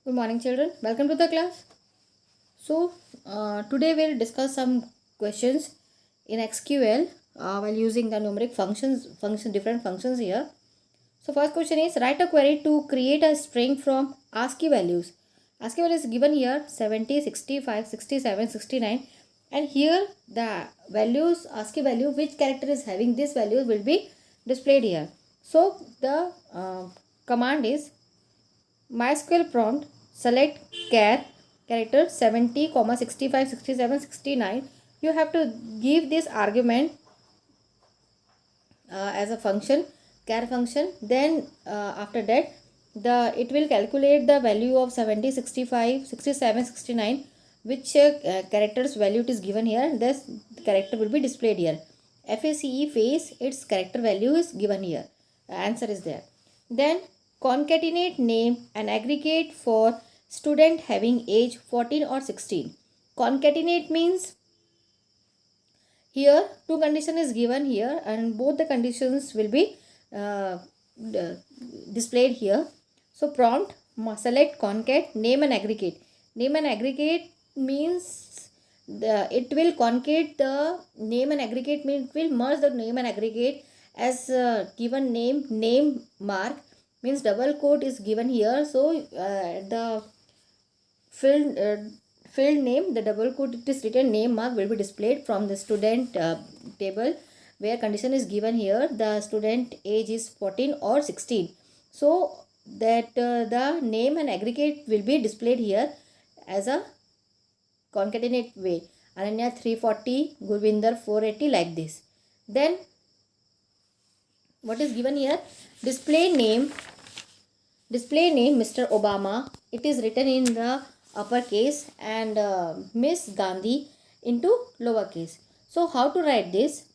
Good morning, children. Welcome to the class. Today we'll discuss some questions in SQL while using the numeric different functions here. So, first question is write a query to create a string from ASCII values. ASCII value is given here 70, 65, 67, 69, and here the values ASCII value which character is having this value will be displayed here. So, the command is MySQL prompt select character 70, 65, 67, 69. You have to give this argument as a function, char function. Then after that it will calculate the value of 70, 65, 67, 69, which character's value it is given here. This character will be displayed here. face its character value is given here. The answer is there. Then concatenate name and aggregate for student having age 14 or 16. Concatenate means here two condition is given here and both the conditions will be uh, displayed here. So prompt select concat name and aggregate. Name and aggregate means it will concate the name and aggregate means it will merge the name and aggregate as given name mark means double quote is given here. So the field field name the double quote it is written name mark will be displayed from the student table where condition is given here the student age is 14 or 16. So that the name and aggregate will be displayed here as a concatenate way. Ananya 340, Gurvinder 480, like this. Then what is given here? Display name Mr. Obama. It is written in the uppercase and Miss Gandhi into lowercase. So how to write this?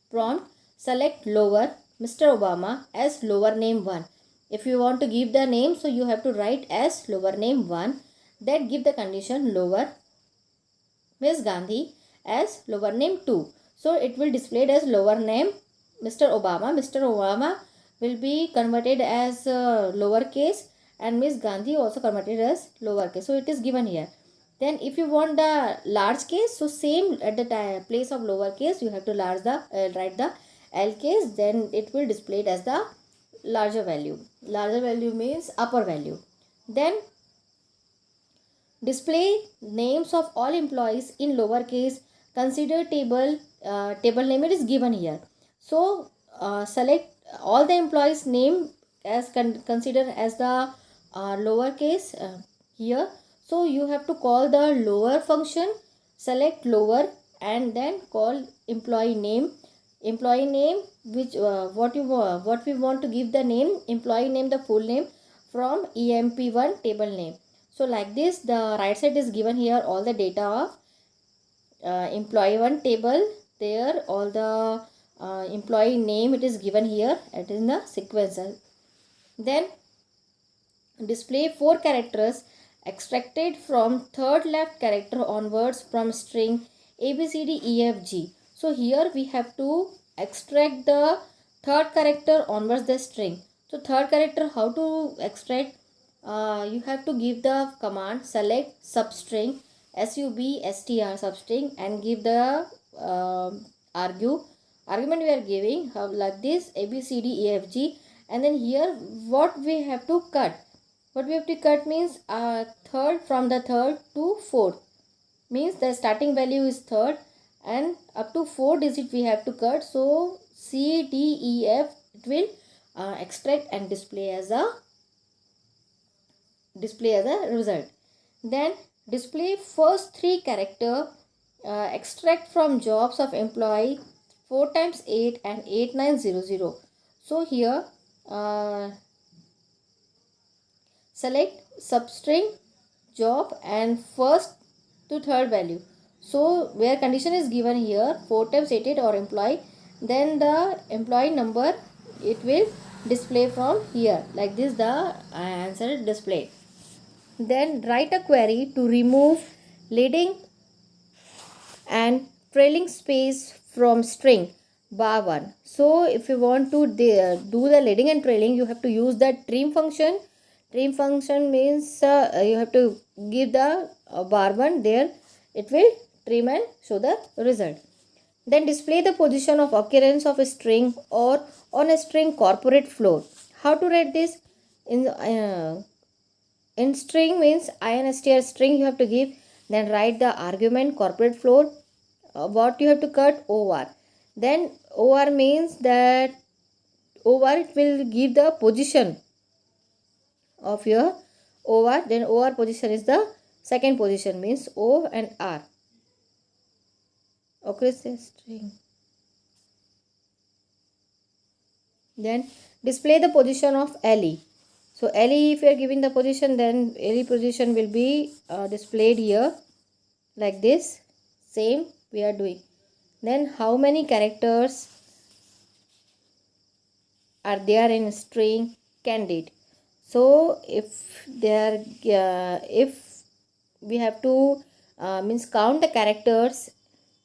Prompt select lower Mr. Obama as lower name 1. If you want to give the name, so you have to write as lower name 1. Then give the condition lower Miss Gandhi as lower name 2. So it will display as lower name Mr. Obama. Mr. Obama will be converted as lowercase and Miss Gandhi also converted as lowercase. So it is given here. Then if you want the large case, so same at the place of lowercase you have to write the L case, then it will display it as the larger value. Larger value means upper value. Then display names of all employees in lowercase. Consider table name it is given here. So select all the employees name as consider as the lowercase here. So you have to call the lower function, select lower and then call employee name which what we want to give the name employee name the full name from emp1 table name. So like this the right side is given here all the data of employee 1 table. There all the employee name it is given here it is in the sequence. Then display 4 characters extracted from third left character onwards from string ABCDEFG. So here we have to extract the third character onwards the string. So third character how to extract? You have to give the command select substring substr substring and give the argument we are giving like this ABCDEFG. And then here what we have to cut? What we have to cut means third from the third to fourth means the starting value is third and up to 4 digit we have to cut. So C, D, E, F it will extract and display as a result. Then display first 3 character extract from jobs of employee 4 times 8 and 8900. So here select substring job and first to third value. So where condition is given here 4 times 88 or employee, then the employee number it will display from here like this the answer is displayed. Then write a query to remove leading and trailing space from string bar 1. So if you want to do the leading and trailing you have to use the trim function. Trim function means you have to give the bar 1, there it will trim and show the result. Then display the position of occurrence of a string or on a string corporate floor. How to write this? In string means instr string you have to give, then write the argument corporate floor, what you have to cut or. Then or means that or it will give the position of your or, then or position is the second position, means o and r. Okay, string. Then display the position of LE. So LE, if you are giving the position, then LE position will be displayed here like this. Same we are doing. Then how many characters are there in string candidate? So if there if we have to means count the characters,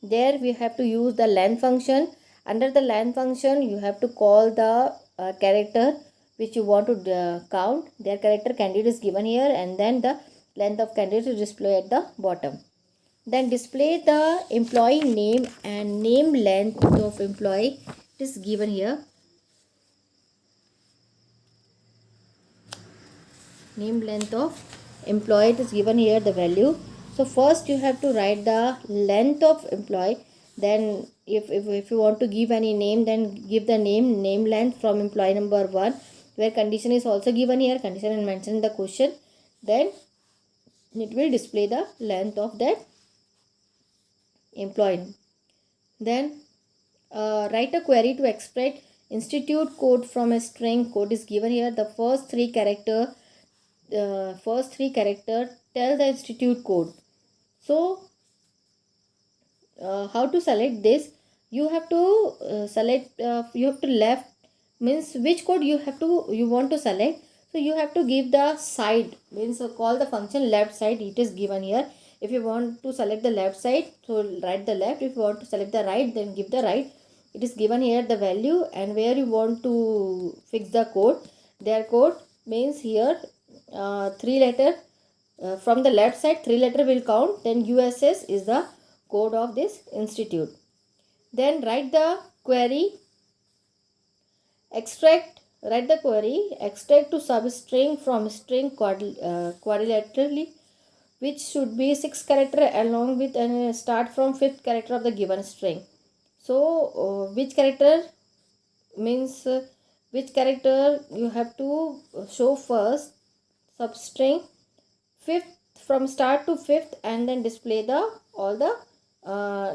there we have to use the length function. Under the length function you have to call the character which you want to count. Their character candidate is given here, and then the length of candidate is displayed at the bottom. Then display the employee name and name length of employee. It is given here. Name length of employee is given here, the value. So first you have to write the length of employee. Then if you want to give any name, then give the name length from employee number 1, where condition is also given here, condition and mentioned in the question. Then it will display the length of that employee. Then write a query to extract institute code from a string. Code is given here. The first three character tell the institute code. So how to select this? You have to select you have to left, means which code you want to select. So you have to give the side, means call the function left side. It is given here. If you want to select the left side, so write the left. If you want to select the right, then give the right. It is given here the value, and where you want to fix the code. Their code means here 3 letter from the left side, 3 letter will count. Then USS is the code of this institute. Then write the query extract. Write the query extract to substring from string quadrilaterally, which should be 6 character along with and start from 5th character of the given string. So which character means which character you have to show first, substring 5th from start to 5th, and then display the all the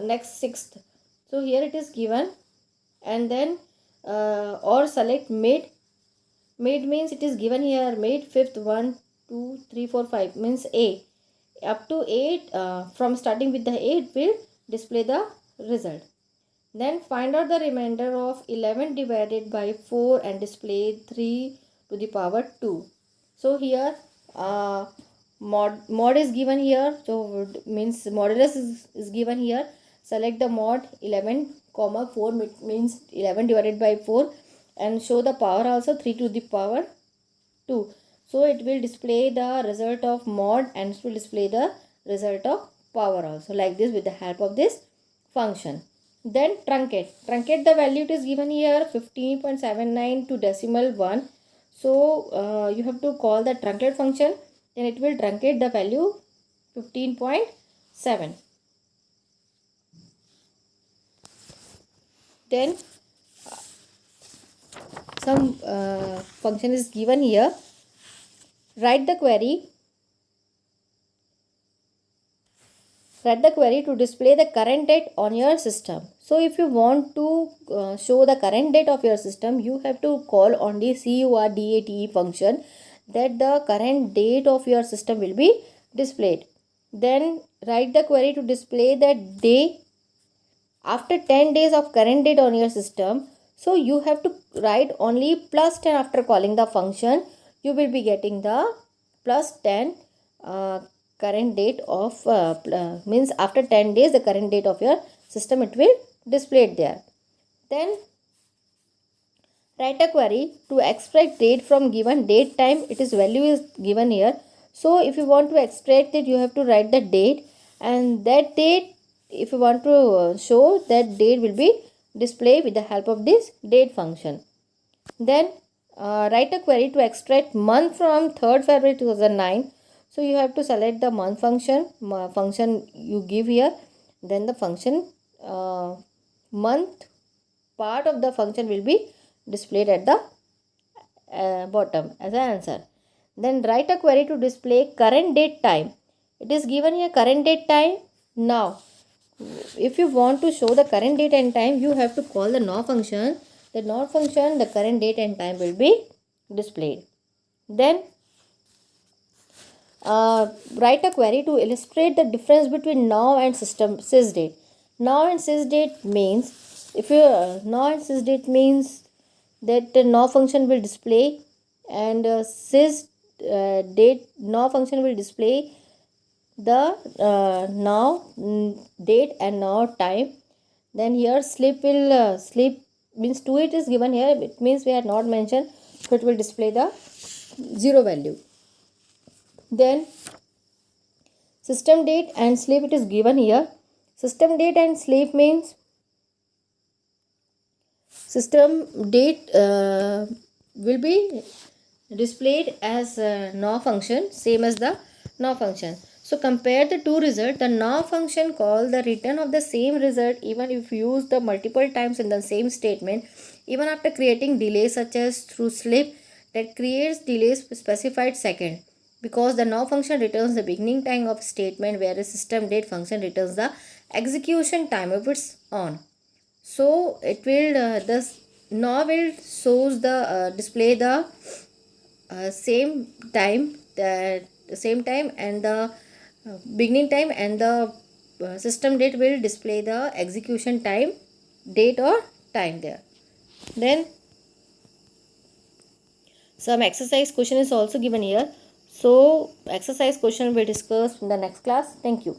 next 6th. So here it is given. And then or select mid. Mid means it is given here, mid 5th 1 2 3 4 5 means A up to 8, from starting with the 8 will display the result. Then find out the remainder of 11 divided by 4 and display 3 to the power 2. So here mod is given here, so means modulus is given here. Select the mod 11 comma 4 means 11 divided by 4, and show the power also 3 to the power 2. So it will display the result of mod, and it will display the result of power also, like this, with the help of this function. Then truncate the value. It is given here 15.79 to decimal 1. So you have to call the truncate function, then it will truncate the value 15.7. Then some function is given here. Write the query to display the current date on your system. So if you want to show the current date of your system, you have to call on the CURDATE function, that the current date of your system will be displayed. Then write the query to display the day after 10 days of current date on your system. So you have to write only plus 10 after calling the function. You will be getting the plus 10 current date of means after 10 days the current date of your system, it will display it there. Then Write a query to extract date from given date time. It is value is given here. So if you want to extract it, you have to write the date, and that date, if you want to show that date, will be displayed with the help of this date function. Then write a query to extract month from 3rd February 2009. So you have to select the month function you give here. Then the function month part of the function will be displayed at the bottom as an answer. Then write a query to display current date time. It is given here current date time. Now if you want to show the current date and time, you have to call the now function. The now function, the current date and time will be displayed. Then write a query to illustrate the difference between now and system sysdate. Now and sysdate means, if you now and sysdate means that the now function will display, and sysdate now function will display the now date and now time. Then here sleep will sleep means 2 it is given here, it means we have not mentioned, so it will display the 0 value. Then system date and sleep, it is given here. System date and sleep means system date will be displayed as now function, same as the now function. So compare the two results. The now function call the return of the same result even if used the multiple times in the same statement, even after creating delay such as through sleep that creates delays specified second, because the now function returns the beginning time of statement, whereas system date function returns the execution time of its on. So it will this now will shows the display the same time, the same time and the beginning time, and the system date will display the execution time, date or time there. Then some exercise question is also given here. So exercise question will be discussed in the next class. Thank you.